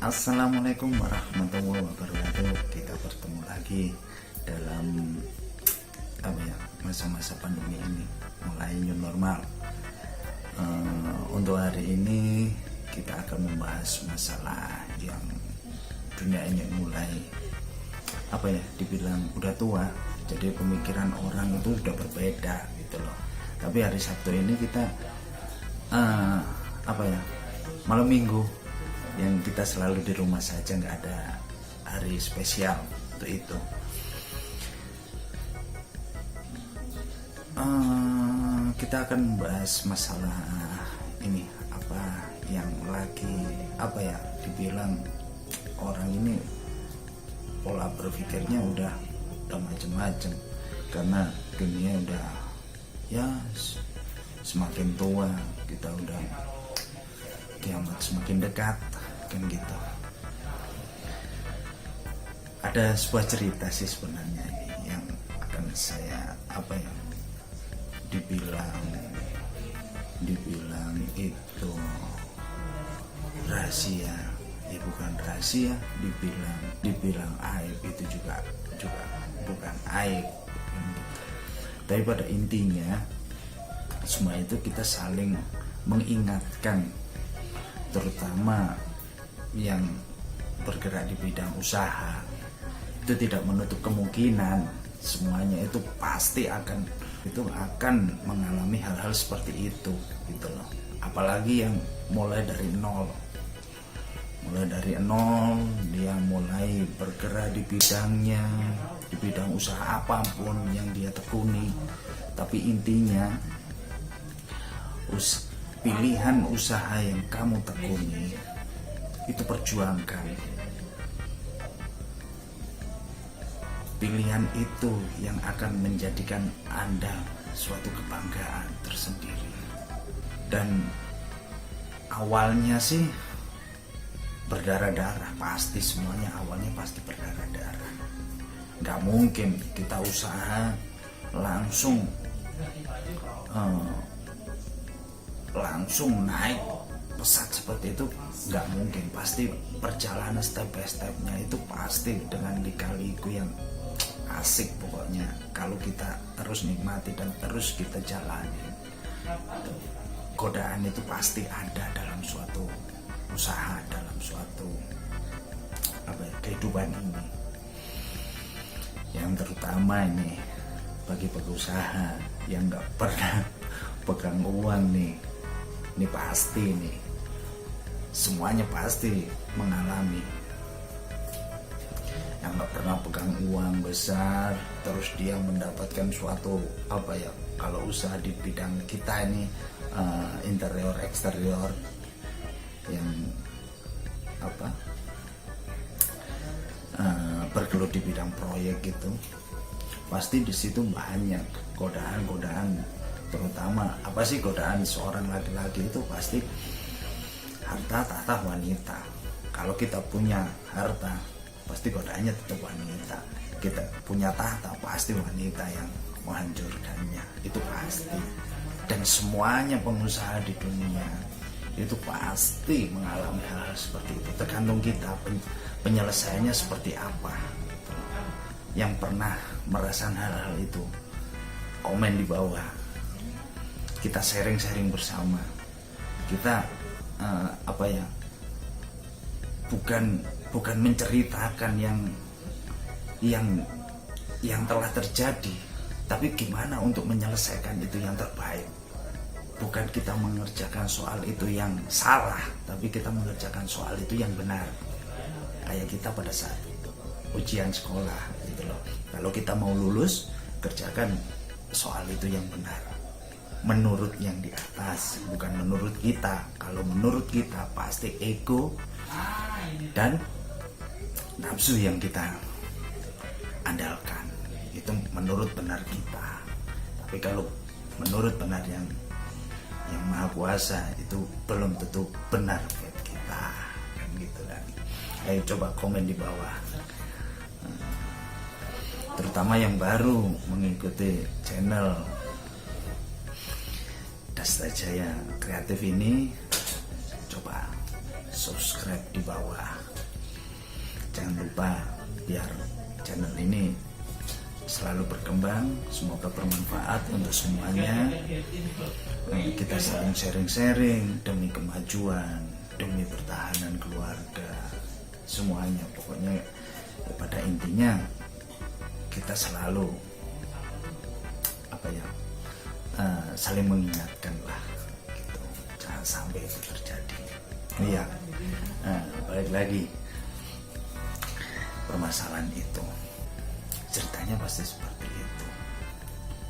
Assalamualaikum warahmatullahi wabarakatuh. Kita bertemu lagi dalam masa-masa pandemi ini, mulai new normal. Untuk hari ini kita akan membahas masalah yang dunia ini mulai dibilang udah tua, jadi pemikiran orang itu sudah berbeda gitu loh. Tapi hari Sabtu ini kita malam minggu yang kita selalu di rumah saja, nggak ada hari spesial untuk itu. Kita akan membahas masalah ini, apa yang lagi dibilang orang ini pola berpikirnya udah macam-macam, karena dunia udah semakin tua, kita udah kiamat semakin dekat kan gitu. Ada sebuah cerita sih sebenarnya ini yang akan saya dibilang itu rahasia, bukan rahasia, dibilang aib itu juga bukan aib kan gitu. Tapi pada intinya semua itu kita saling mengingatkan, terutama yang bergerak di bidang usaha. Itu tidak menutup kemungkinan semuanya itu pasti akan mengalami hal-hal seperti itu gitu loh. Apalagi yang mulai dari nol, dia mulai bergerak di bidangnya, di bidang usaha apapun yang dia tekuni. Tapi intinya pilihan usaha yang kamu tekuni itu perjuangkan. Pilihan itu yang akan menjadikan Anda suatu kebanggaan tersendiri. Dan awalnya sih berdarah-darah, pasti semuanya awalnya pasti berdarah-darah. Gak mungkin kita usaha langsung naik pesat seperti itu, nggak mungkin. Pasti perjalanan step by stepnya itu pasti dengan lika-liku yang asik pokoknya. Kalau kita terus nikmati dan terus kita jalani, godaan itu pasti ada dalam suatu usaha, dalam suatu kehidupan ini. Yang terutama ini bagi pengusaha yang nggak pernah pegang uang nih, ini pasti nih, semuanya pasti mengalami. Yang nggak pernah pegang uang besar, terus dia mendapatkan suatu kalau usaha di bidang kita ini interior eksterior yang bergelut di bidang proyek gitu, pasti di situ banyak godaan, terutama godaan seorang laki-laki itu pasti harta, tahta, wanita. Kalau kita punya harta, pasti godaannya tetap wanita. Kita punya tahta, pasti wanita yang menghancurkannya, itu pasti. Dan semuanya pengusaha di dunia itu pasti mengalami hal-hal seperti itu. Tergantung kita penyelesaiannya seperti apa. Yang pernah merasakan hal-hal itu, komen di bawah. Kita sharing bersama. Kita bukan menceritakan yang telah terjadi, tapi gimana untuk menyelesaikan itu yang terbaik. Bukan kita mengerjakan soal itu yang salah, tapi kita mengerjakan soal itu yang benar. Kayak kita pada saat ujian sekolah gitu loh. Kalau kita mau lulus, kerjakan soal itu yang benar, menurut yang di atas, bukan menurut kita. Kalau menurut kita pasti ego dan nafsu yang kita andalkan, itu menurut benar kita. Tapi kalau menurut benar yang Maha Kuasa, itu belum tentu benar buat kita kan gitu kan. Ayo coba komen di bawah, terutama yang baru mengikuti channel Dasta Jaya Kreatif ini, coba subscribe di bawah. jangan lupa biar channel ini selalu berkembang, semoga bermanfaat untuk semuanya. Kita saling sharing-sharing demi kemajuan, demi pertahanan keluarga, semuanya. Pokoknya pada intinya kita selalu saling mengingatkan lah, gitu. Jangan sampai itu terjadi. Iya, balik lagi permasalahan itu. Ceritanya pasti seperti itu.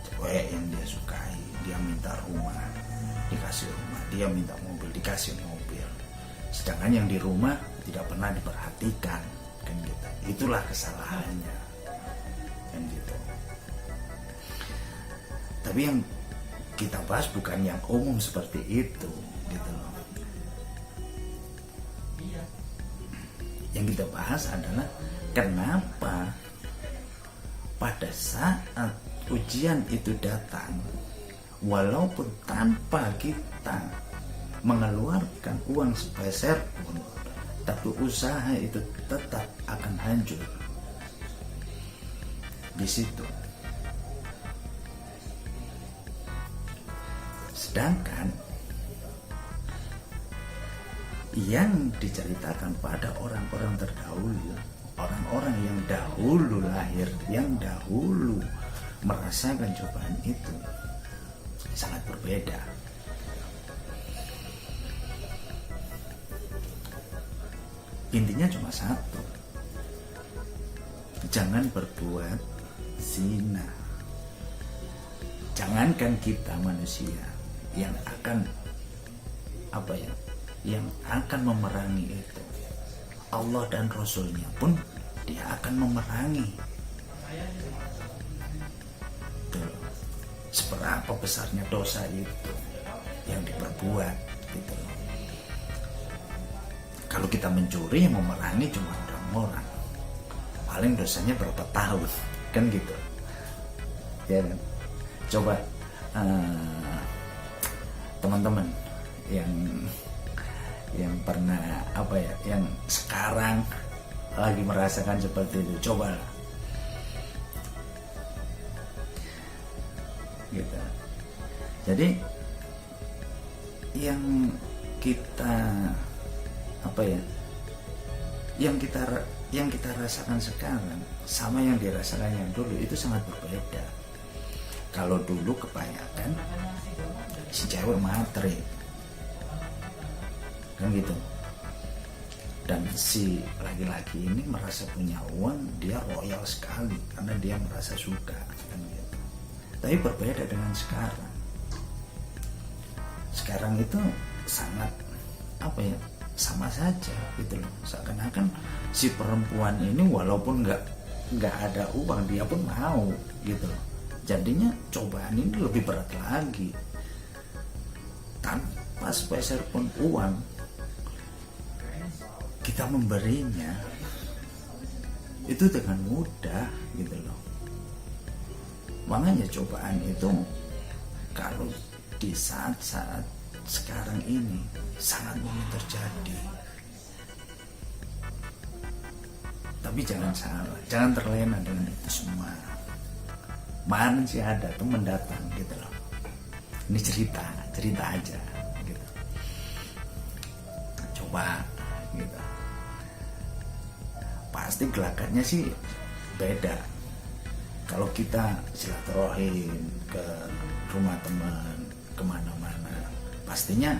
Cewek yang dia sukai, dia minta rumah, dikasih rumah. Dia minta mobil, dikasih mobil. Sedangkan yang di rumah tidak pernah diperhatikan, kan gitu. Itulah kesalahannya, kan gitu. Tapi yang kita bahas bukan yang umum seperti itu, gitu loh. Yang kita bahas adalah kenapa pada saat ujian itu datang, walaupun tanpa kita mengeluarkan uang sepeser pun, tapi usaha itu tetap akan hancur. Di situ. Sedangkan yang diceritakan pada orang-orang terdahulu, orang-orang yang dahulu lahir, yang dahulu merasakan cobaan itu sangat berbeda. Intinya cuma satu, jangan berbuat zina. Jangankan kita manusia yang akan yang akan memerangi itu, Allah dan Rasulnya pun dia akan memerangi. Tuh, seberapa besarnya dosa itu yang diperbuat gitu. Kalau kita mencuri, yang memerangi cuma orang-orang, paling dosanya berapa tahun, kan gitu ya kan? Coba teman-teman yang pernah yang sekarang lagi merasakan seperti itu, coba gitu. Jadi yang kita yang kita rasakan sekarang sama yang dirasakan yang dulu itu sangat berbeda. Kalau dulu kebanyakan si cewek matre, kan gitu, dan si laki-laki ini merasa punya uang, dia royal sekali karena dia merasa suka, kan gitu. Tapi berbeda dengan sekarang. Sekarang itu sangat sama saja gitu loh. Seakan-akan si perempuan ini walaupun nggak ada uang, dia pun mau gitu loh. Jadinya cobaan ini lebih berat lagi. Tanpa sepeser pun uang, kita memberinya itu dengan mudah gitu loh. Makanya cobaan itu kalau di saat-saat sekarang ini sangat mungkin terjadi. Tapi jangan salah, jangan terlena dengan itu semua. Mana sih ada teman datang gitu loh. Ini cerita aja gitu. Coba gitu. Pasti gelagatnya sih beda. Kalau kita silaturahim ke rumah teman, kemana-mana, pastinya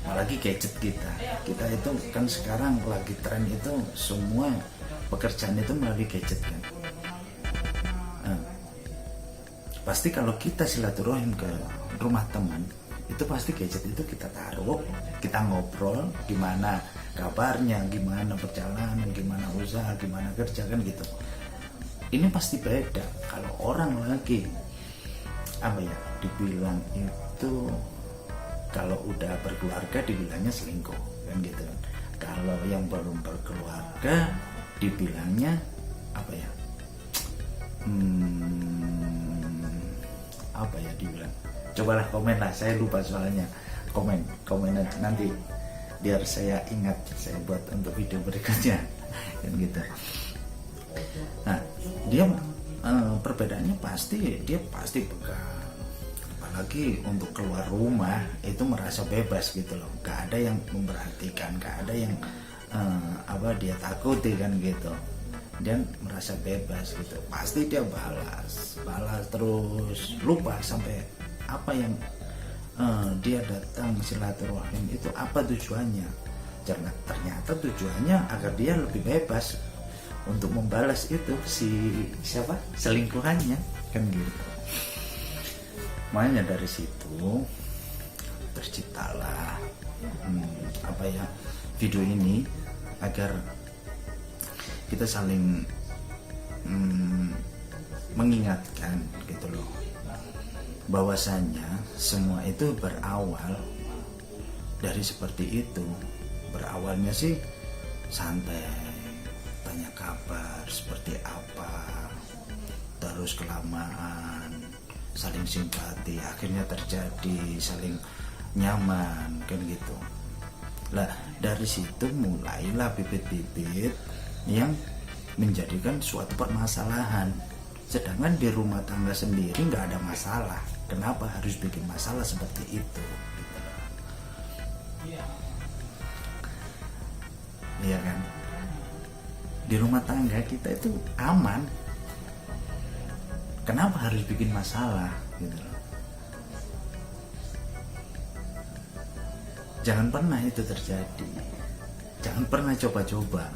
apalagi gadget kita itu kan sekarang lagi tren itu, semua pekerjaan itu melalui gadget kan. Pasti kalau kita silaturahim ke rumah teman, itu pasti gadget itu kita taruh, kita ngobrol gimana kabarnya, gimana perjalanan, gimana usaha, gimana kerja, kan gitu. Ini pasti beda kalau orang lagi dibilang itu, kalau udah berkeluarga dibilangnya selingkuh, kan gitu. Kalau yang belum berkeluarga dibilangnya dibilang, cobalah komen lah, saya lupa soalnya, komen nanti biar saya ingat, saya buat untuk video berikutnya kan gitu. Nah dia perbedaannya dia pasti pegang, apalagi untuk keluar rumah itu merasa bebas gitu loh, gak ada yang memperhatikan, gak ada yang dia takuti kan gitu, dan merasa bebas gitu, pasti dia balas terus, lupa sampai apa yang dia datang silaturahim itu apa tujuannya. Ternyata tujuannya agar dia lebih bebas untuk membalas itu selingkuhannya kan gitu. Makanya dari situ terciptalah video ini agar kita saling mengingatkan gitu loh, bahwasanya semua itu berawal dari seperti itu. Berawalnya sih santai, tanya kabar seperti apa, terus kelamaan saling simpati, akhirnya terjadi saling nyaman kan gitu. Lah dari situ mulailah bibit-bibit yang menjadikan suatu permasalahan. Sedangkan di rumah tangga sendiri nggak ada masalah, kenapa harus bikin masalah seperti itu? Iya kan? Di rumah tangga kita itu aman, kenapa harus bikin masalah gitu loh? Jangan pernah itu terjadi, jangan pernah coba-coba.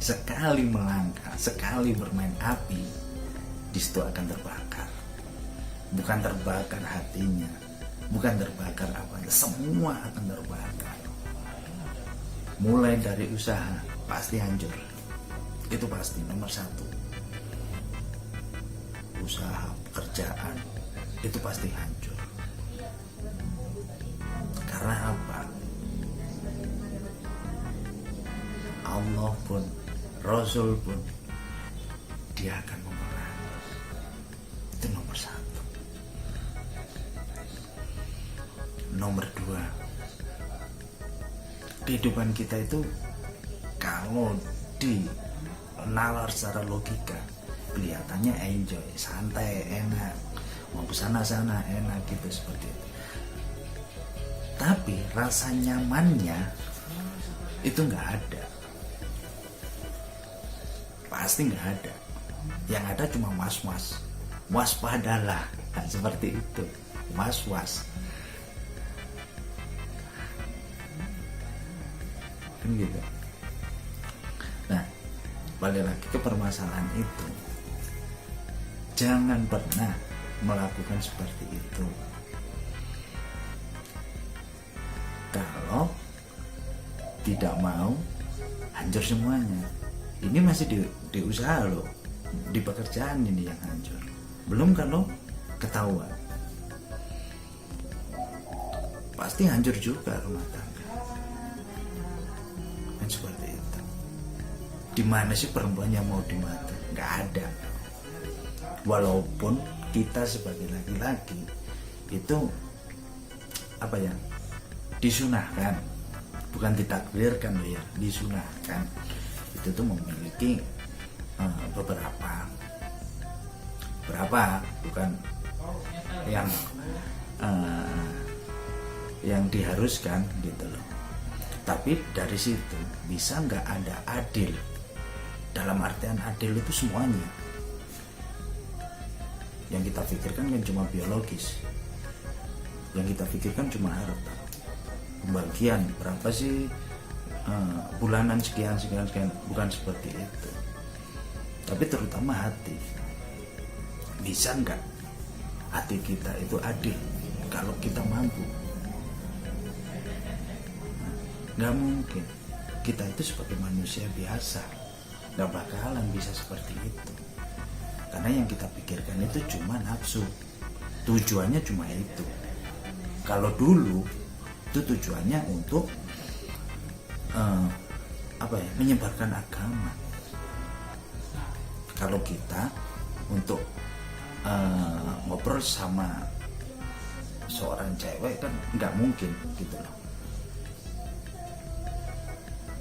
Sekali melangkah, sekali bermain api, di situ akan terbakar. Bukan terbakar hatinya, bukan terbakar apanya, semua akan terbakar. Mulai dari usaha pasti hancur, itu pasti nomor satu. Usaha, pekerjaan itu pasti hancur. Karena apa? Allah pun, Rasul pun, dia akan memerangi. Itu nomor satu. Nomor dua, kehidupan kita itu kalau di nalar secara logika kelihatannya enjoy, santai, enak, mau kesana-sana enak gitu seperti itu. Tapi rasa nyamannya itu nggak ada, pasti nggak ada. Yang ada cuma was-was, waspadalah, nah, seperti itu, was-was. Kan gitu. Nah, balik lagi ke permasalahan itu, jangan pernah melakukan seperti itu. Kalau tidak mau, hancur semuanya. Ini masih di usaha loh, di pekerjaan ini yang hancur. Belum kalau ketahuan, pasti hancur juga rumah tangga. Kan seperti itu. Dimana sih perempuan yang mau dimata? Nggak ada. Walaupun kita sebagai laki-laki itu disunahkan, bukan ditakdirkan loh ya, disunahkan. Itu tuh memiliki beberapa, bukan yang diharuskan gitu loh. Tapi dari situ bisa nggak ada adil? Dalam artian adil itu semuanya. Yang kita pikirkan kan cuma biologis, yang kita pikirkan cuma harta, pembagian berapa sih bulanan sekian, bukan seperti itu. Tapi terutama hati, bisa nggak hati kita itu adil? Kalau kita mampu, nggak mungkin. Kita itu sebagai manusia biasa nggak bakalan bisa seperti itu, karena yang kita pikirkan itu cuma nafsu, tujuannya cuma itu. Kalau dulu itu tujuannya untuk menyebarkan agama. Kalau kita untuk ngobrol sama seorang cewek kan nggak mungkin gitu loh.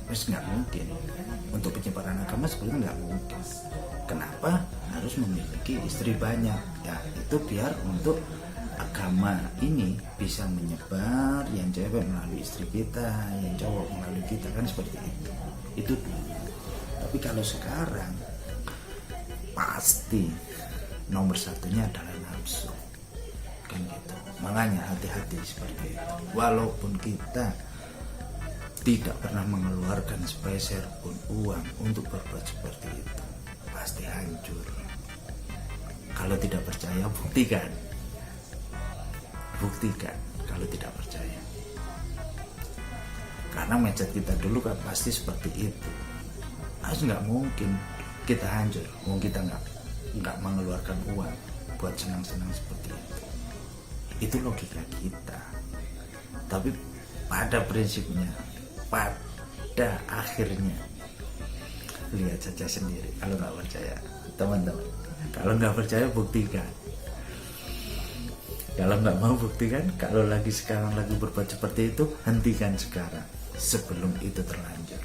Terus nggak mungkin untuk penyebaran agama sebenarnya nggak mungkin. Kenapa harus memiliki istri banyak? Ya itu biar untuk agama ini bisa menyebar, yang cewek melalui istri kita, yang cowok melalui kita, kan seperti itu. Itu dulu. Tapi kalau sekarang pasti nomor satunya adalah nafsu, kan gitu. Makanya hati-hati seperti itu. Walaupun kita tidak pernah mengeluarkan sepeser pun uang untuk berbuat seperti itu, pasti hancur. Kalau tidak percaya, buktikan. Buktikan kalau tidak percaya. Karena mindset kita dulu kan pasti seperti itu. Harus nggak mungkin kita hancur, mungkin kita nggak mengeluarkan uang buat senang-senang seperti itu. Itu logika kita. Tapi pada prinsipnya, pada akhirnya, lihat saja sendiri. Kalau nggak percaya, teman-teman, kalau nggak percaya buktikan. Kalau nggak mau buktikan, kalau lagi sekarang lagi berbuat seperti itu, hentikan sekarang sebelum itu terlanjur.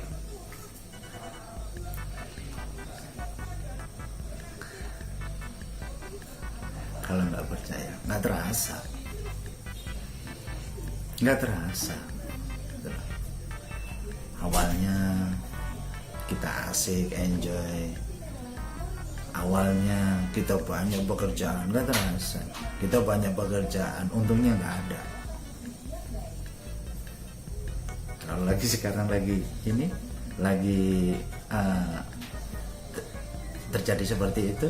Kalau nggak percaya, nggak terasa, nggak terasa. Awalnya kita asik, enjoy. Awalnya kita banyak pekerjaan, nggak terasa. Kita banyak pekerjaan, untungnya nggak ada. Kalau lagi sekarang lagi ini, lagi terjadi seperti itu,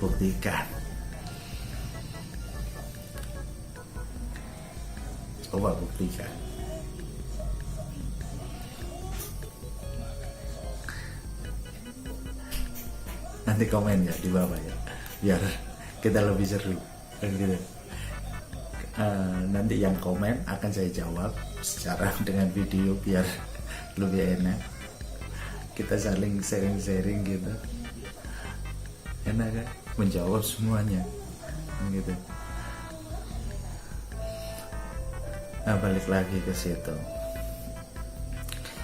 buktikan. Coba buktikan. Nanti komen ya di bawah ya, biar kita lebih seru kan gitu. Nanti yang komen akan saya jawab secara dengan video biar lebih enak. Kita saling sharing-sharing gitu, enak kan, menjawab semuanya gitu. Nah, balik lagi ke situ.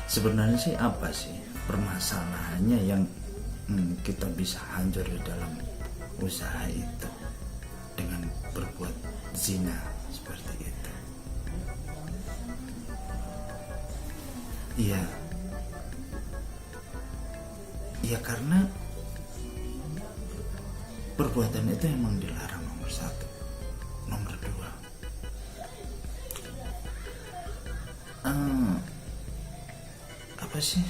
Sebenarnya sih apa sih permasalahannya yang kita bisa hancur di dalam usaha itu dengan berbuat zina seperti itu? Iya karena perbuatan itu emang dilarang, nomor satu. Nomor dua, apa sih,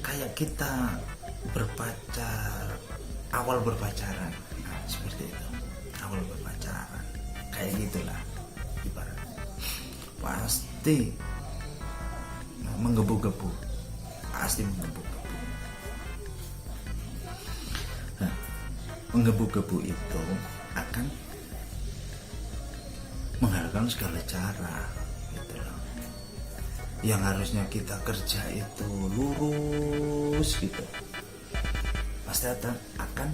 kayak kita awal berpacaran, nah, seperti itu. Awal berpacaran kayak gitulah, ibarat pasti menggebu-gebu, pasti menggebu-gebu. Nah, menggebu-gebu itu akan menghalalkan segala cara gitu loh. Yang harusnya kita kerja itu lurus gitu, pasti akan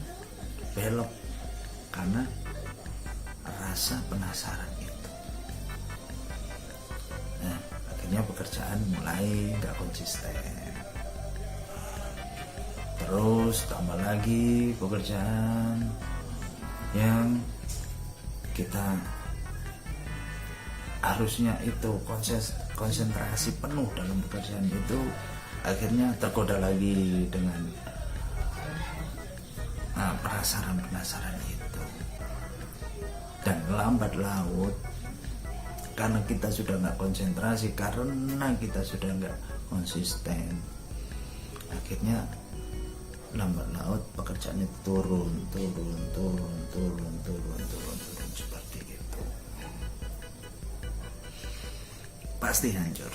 belok karena rasa penasaran itu. Nah, akhirnya pekerjaan mulai nggak konsisten. Terus tambah lagi pekerjaan yang kita harusnya itu konsentrasi penuh dalam pekerjaan itu, akhirnya tergoda lagi dengan penasaran itu. Dan lambat laut, karena kita sudah nggak konsentrasi, karena kita sudah nggak konsisten, akhirnya lambat laut pekerjaannya turun seperti itu. Pasti hancur,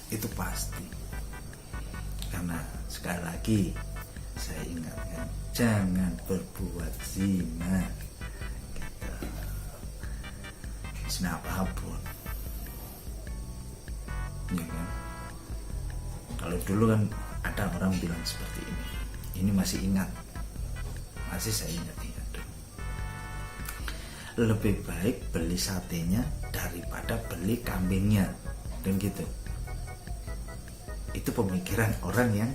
itu pasti. Karena sekali lagi saya ingatkan, jangan berbuat zina gitu. Zina apapun, ya kan. Kalau dulu kan ada orang bilang seperti ini masih ingat, masih saya ingat. lebih baik beli satenya daripada beli kambingnya, dan gitu. Itu pemikiran orang yang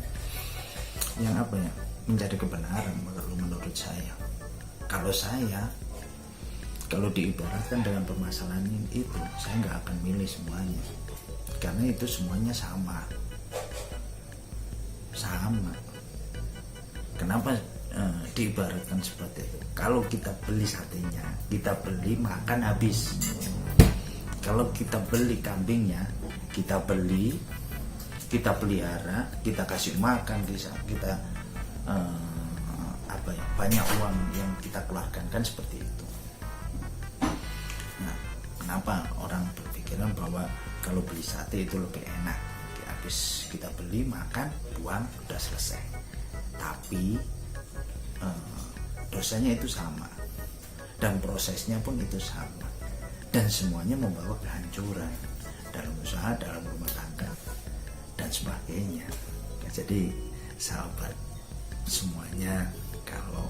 apa ya, mencari kebenaran kalau menurut saya. Kalau diibaratkan dengan permasalahan itu, saya nggak akan milih semuanya, karena itu semuanya sama. Kenapa diibaratkan seperti itu? Kalau kita beli satenya, kita beli makan habis. Kalau kita beli kambingnya, kita pelihara, kita kasih makan, kita banyak uang yang kita keluarkan, kan seperti itu. Nah, kenapa orang berpikiran bahwa kalau beli sate itu lebih enak? Habis kita beli, makan, buang, udah selesai. Tapi dosanya itu sama, dan prosesnya pun itu sama, dan semuanya membawa kehancuran dalam usaha, dalam rumah tangga, dan sebagainya. Jadi sahabat semuanya, kalau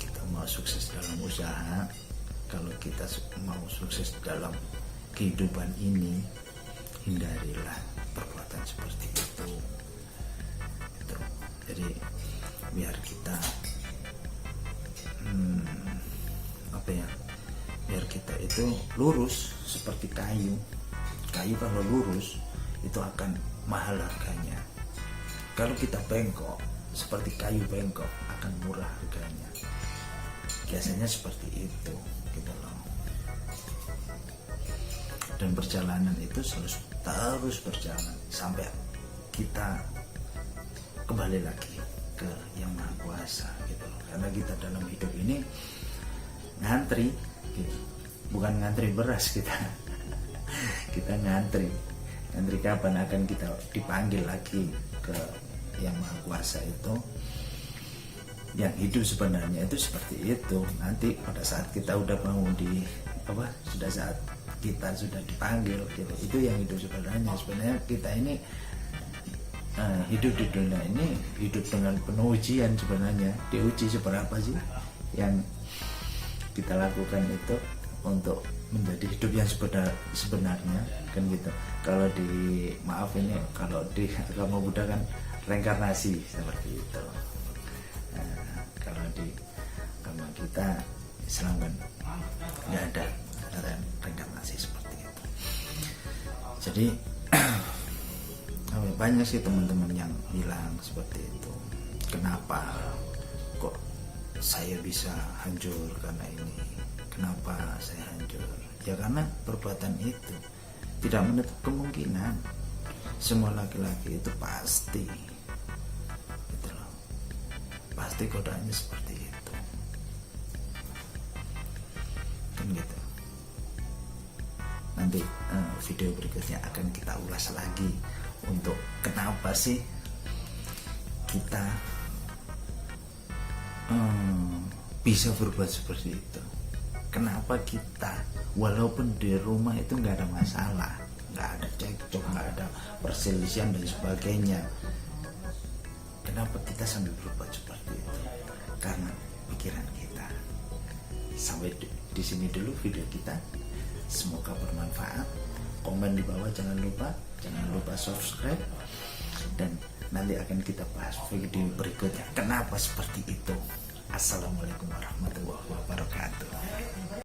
kita mau sukses dalam usaha, kalau kita mau sukses dalam kehidupan ini, hindarilah perbuatan seperti itu. Jadi biar kita biar kita itu lurus seperti kayu. Kalau lurus itu akan mahal harganya. Kalau kita bengkok seperti kayu bengkok, akan murah harganya. Biasanya seperti itu, gitu loh. Dan perjalanan itu terus berjalan sampai kita kembali lagi ke Yang Maha Kuasa, gitu loh. Karena kita dalam hidup ini ngantri, gitu. Bukan ngantri beras kita. Kita ngantri kapan akan kita dipanggil lagi ke Yang Maha Kuasa itu. Yang hidup sebenarnya itu seperti itu. Nanti pada saat kita udah mau saat kita sudah dipanggil, gitu. Itu yang hidup sebenarnya. Sebenarnya kita ini hidup di dunia ini hidup dengan penuh ujian sebenarnya. Diuji seberapa sih yang kita lakukan itu untuk menjadi hidup yang sebenarnya, kan gitu. Kalau kalau di agama Buddha kan reinkarnasi seperti itu. Kalau di agama kita Islam kan nggak ada reinkarnasi seperti itu. Jadi banyak sih teman-teman yang bilang seperti itu. Kenapa kok saya bisa hancur karena ini? Kenapa saya hancur? Ya karena perbuatan itu tidak menutup kemungkinan semua laki-laki itu pasti, gitu loh, pasti godaannya seperti itu, kan gitu. Nanti video berikutnya akan kita ulas lagi untuk kenapa sih kita bisa berbuat seperti itu. Kenapa kita walaupun di rumah itu nggak ada masalah, nggak ada cekcok, nggak ada perselisihan dan sebagainya, kenapa kita sambil berbuat seperti itu? Karena pikiran kita. Sampai di sini dulu video kita, semoga bermanfaat. Komen di bawah, jangan lupa subscribe, dan nanti akan kita bahas video berikutnya kenapa seperti itu. Assalamualaikum warahmatullahi wabarakatuh.